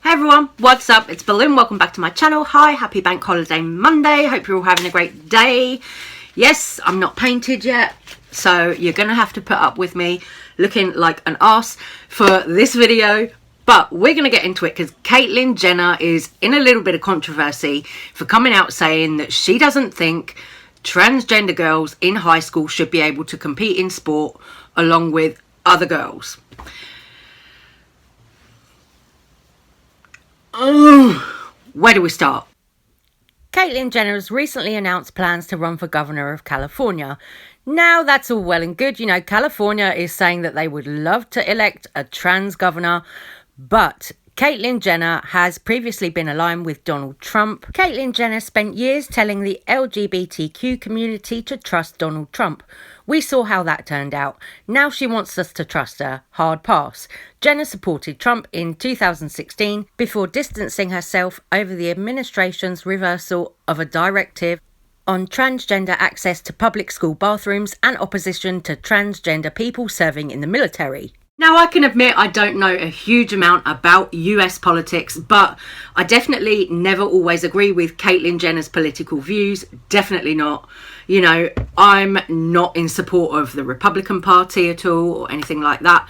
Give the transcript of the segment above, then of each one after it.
Hey everyone, what's up? It's Balloon. Welcome back to my channel. Hi, happy bank holiday Monday. Hope you're all having a great day. Yes, I'm not painted yet, so you're going to have to put up with me looking like an arse for this video. But we're going to get into it because Caitlyn Jenner is in a little bit of controversy for coming out saying that she doesn't think transgender girls in high school should be able to compete in sport along with other girls. Where do we start? Caitlyn Jenner has recently announced plans to run for governor of California. Now that's all well and good. You know, California is saying that they would love to elect a trans governor, but Caitlyn Jenner has previously been aligned with Donald Trump. Caitlyn Jenner spent years telling the LGBTQ community to trust Donald Trump. We saw how that turned out. Now she wants us to trust her. Hard pass. Jenner supported Trump in 2016 before distancing herself over the administration's reversal of a directive on transgender access to public school bathrooms and opposition to transgender people serving in the military. Now, I can admit I don't know a huge amount about US politics, but I definitely never always agree with Caitlyn Jenner's political views. Definitely not. You know, I'm not in support of the Republican Party at all or anything like that.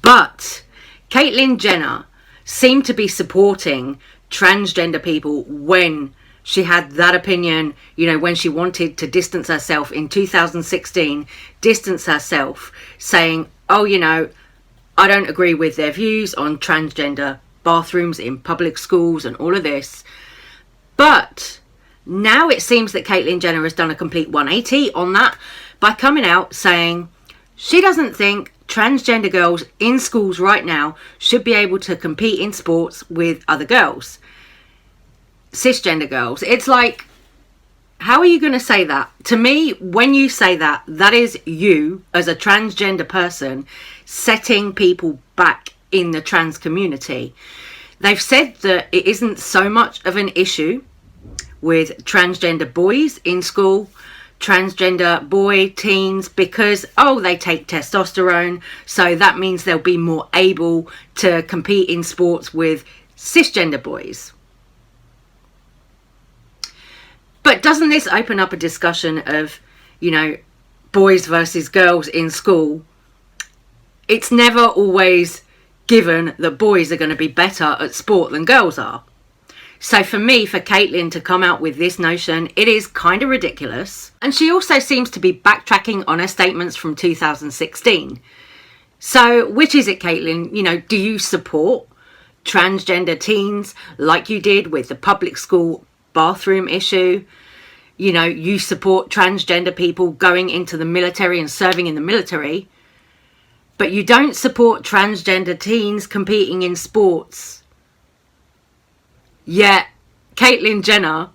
But Caitlyn Jenner seemed to be supporting transgender people when she had that opinion, you know, when she wanted to distance herself in 2016, saying, oh, you know, I don't agree with their views on transgender bathrooms in public schools and all of this. But now it seems that Caitlyn Jenner has done a complete 180 on that by coming out saying she doesn't think transgender girls in schools right now should be able to compete in sports with other girls, cisgender girls. It's like, how are you going to say that? To me, when you say that, that is you as a transgender person setting people back in the trans community. They've said that it isn't so much of an issue with transgender boys in school, transgender boy teens, because, oh, they take testosterone, so that means they'll be more able to compete in sports with cisgender boys. But doesn't this open up a discussion of, you know, boys versus girls in school? It's never always given that boys are going to be better at sport than girls are. So for me, for Caitlyn to come out with this notion, it is kind of ridiculous. And she also seems to be backtracking on her statements from 2016. So which is it, Caitlyn? You know, do you support transgender teens like you did with the public school bathroom issue? You know, you support transgender people going into the military and serving in the military, but you don't support transgender teens competing in sports. Yet Caitlyn Jenner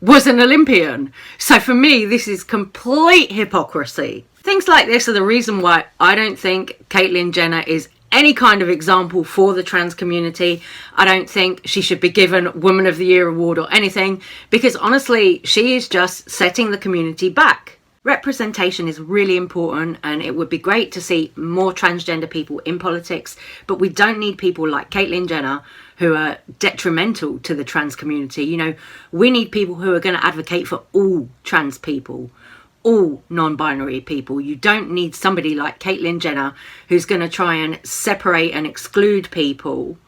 was an Olympian. So for me, this is complete hypocrisy. Things like this are the reason why I don't think Caitlyn Jenner is any kind of example for the trans community. I don't think she should be given Woman of the Year award or anything, because honestly, she is just setting the community back. Representation is really important, and it would be great to see more transgender people in politics, but we don't need people like Caitlyn Jenner who are detrimental to the trans community. You know, we need people who are going to advocate for all trans people, all non-binary people. You don't need somebody like Caitlyn Jenner who's going to try and separate and exclude people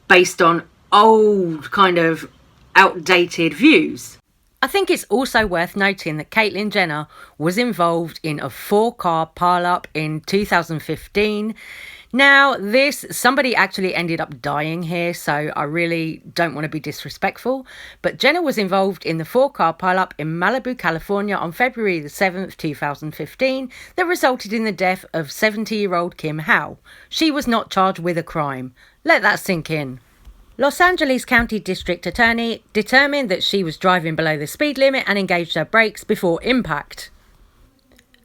based on old kind of outdated views. I think it's also worth noting that Caitlyn Jenner was involved in a 4-car pile-up in 2015. Now, somebody actually ended up dying here, so I really don't want to be disrespectful. But Jenner was involved in the 4-car pile-up in Malibu, California on February the 7th, 2015 that resulted in the death of 70-year-old Kim Howe. She was not charged with a crime. Let that sink in. Los Angeles County District Attorney determined that she was driving below the speed limit and engaged her brakes before impact.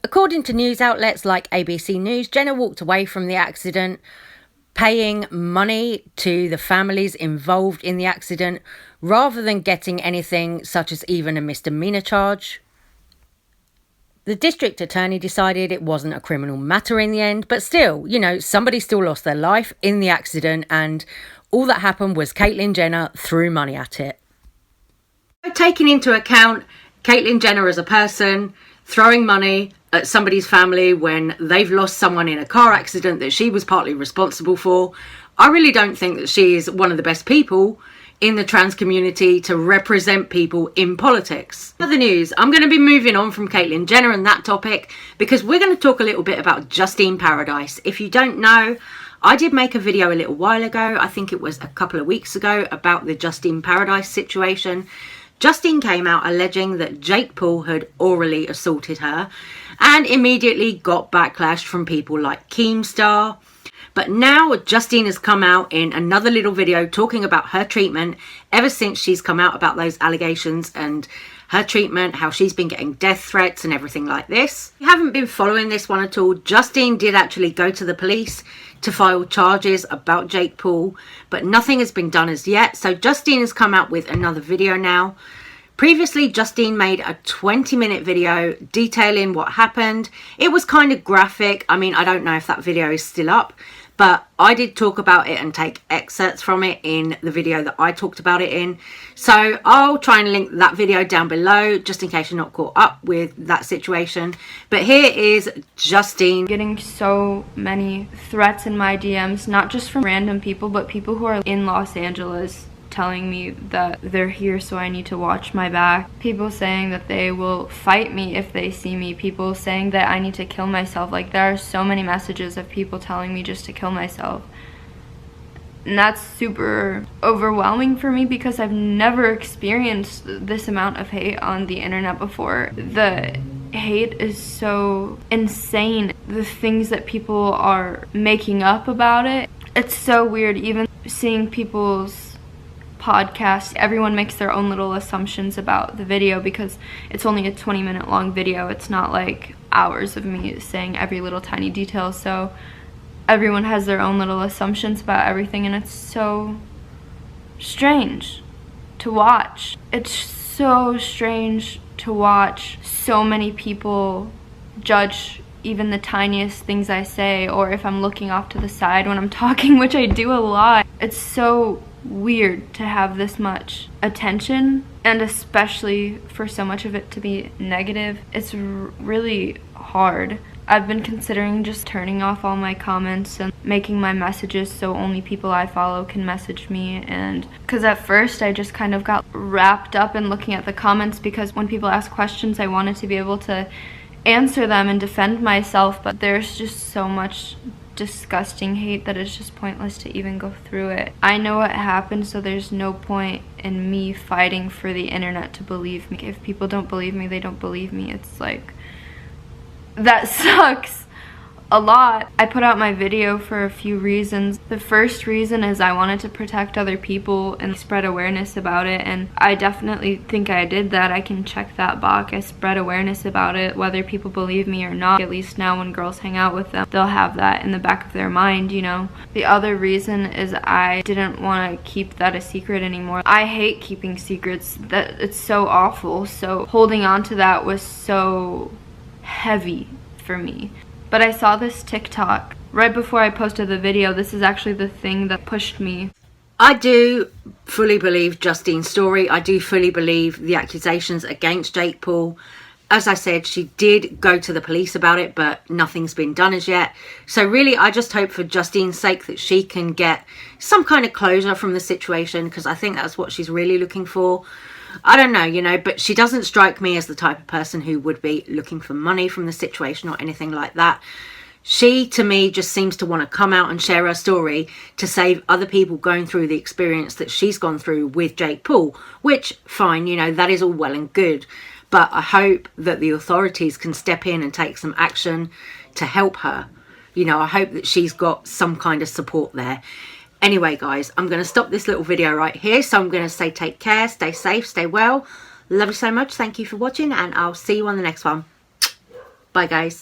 According to news outlets like ABC News, Jenner walked away from the accident, paying money to the families involved in the accident rather than getting anything such as even a misdemeanor charge. The district attorney decided it wasn't a criminal matter in the end, but still, you know, somebody still lost their life in the accident, and All that happened was Caitlyn Jenner threw money at it. Taking into account Caitlyn Jenner as a person, throwing money at somebody's family when they've lost someone in a car accident that she was partly responsible for, I really don't think that she is one of the best people in the trans community to represent people in politics. Other news, I'm going to be moving on from Caitlyn Jenner and that topic because we're going to talk a little bit about Justine Paradise. If you don't know, I did make a video a little while ago, I think it was a couple of weeks ago, about the Justine Paradise situation. Justine came out alleging that Jake Paul had orally assaulted her and immediately got backlash from people like Keemstar. But now Justine has come out in another little video talking about her treatment ever since she's come out about those allegations and her treatment, how she's been getting death threats and everything like this. If you haven't been following this one at all, Justine did actually go to the police to file charges about Jake Paul, but nothing has been done as yet. So Justine has come out with another video now. Previously, Justine made a 20-minute video detailing what happened. It was kind of graphic. I mean, I don't know if that video is still up, but I did talk about it and take excerpts from it in the video that I talked about it in. So I'll try and link that video down below just in case you're not caught up with that situation. But here is Justine. Getting so many threats in my DMs, not just from random people, but people who are in Los Angeles telling me that they're here so I need to watch my back. People saying that they will fight me if they see me. People saying that I need to kill myself. Like, there are so many messages of people telling me just to kill myself. And that's super overwhelming for me because I've never experienced this amount of hate on the internet before. The hate is so insane. The things that people are making up about it, it's so weird. Even seeing people's podcast, everyone makes their own little assumptions about the video because it's only a 20-minute long video. It's not like hours of me saying every little tiny detail, so everyone has their own little assumptions about everything, and it's so strange to watch. It's so strange to watch so many people judge even the tiniest things I say, or if I'm looking off to the side when I'm talking, which I do a lot. It's so weird to have this much attention, and especially for so much of it to be negative. It's really hard. I've been considering just turning off all my comments and making my messages so only people I follow can message me. And because at first I just kind of got wrapped up in looking at the comments, because when people ask questions I wanted to be able to answer them and defend myself, but there's just so much disgusting hate that it's just pointless to even go through it. I know what happened, so there's no point in me fighting for the internet to believe me. If people don't believe me, they don't believe me. It's like, that sucks a lot. I put out my video for a few reasons. The first reason is I wanted to protect other people and spread awareness about it, and I definitely think I did that. I can check that box. I spread awareness about it, whether people believe me or not. At least now when girls hang out with them, they'll have that in the back of their mind, you know. The other reason is I didn't want to keep that a secret anymore. I hate keeping secrets. That it's so awful. So holding on to that was so heavy for me. But I saw this TikTok right before I posted the video. This is actually the thing that pushed me. I do fully believe Justine's story. I do fully believe the accusations against Jake Paul. As I said, she did go to the police about it, but nothing's been done as yet. So really, I just hope for Justine's sake that she can get some kind of closure from the situation, because I think that's what she's really looking for. I don't know, you know, but she doesn't strike me as the type of person who would be looking for money from the situation or anything like that. She, to me, just seems to want to come out and share her story to save other people going through the experience that she's gone through with Jake Paul, which, fine, you know, that is all well and good. But I hope that the authorities can step in and take some action to help her. You know, I hope that she's got some kind of support there. Anyway, guys, I'm going to stop this little video right here. So I'm going to say take care, stay safe, stay well. Love you so much. Thank you for watching, and I'll see you on the next one. Bye, guys.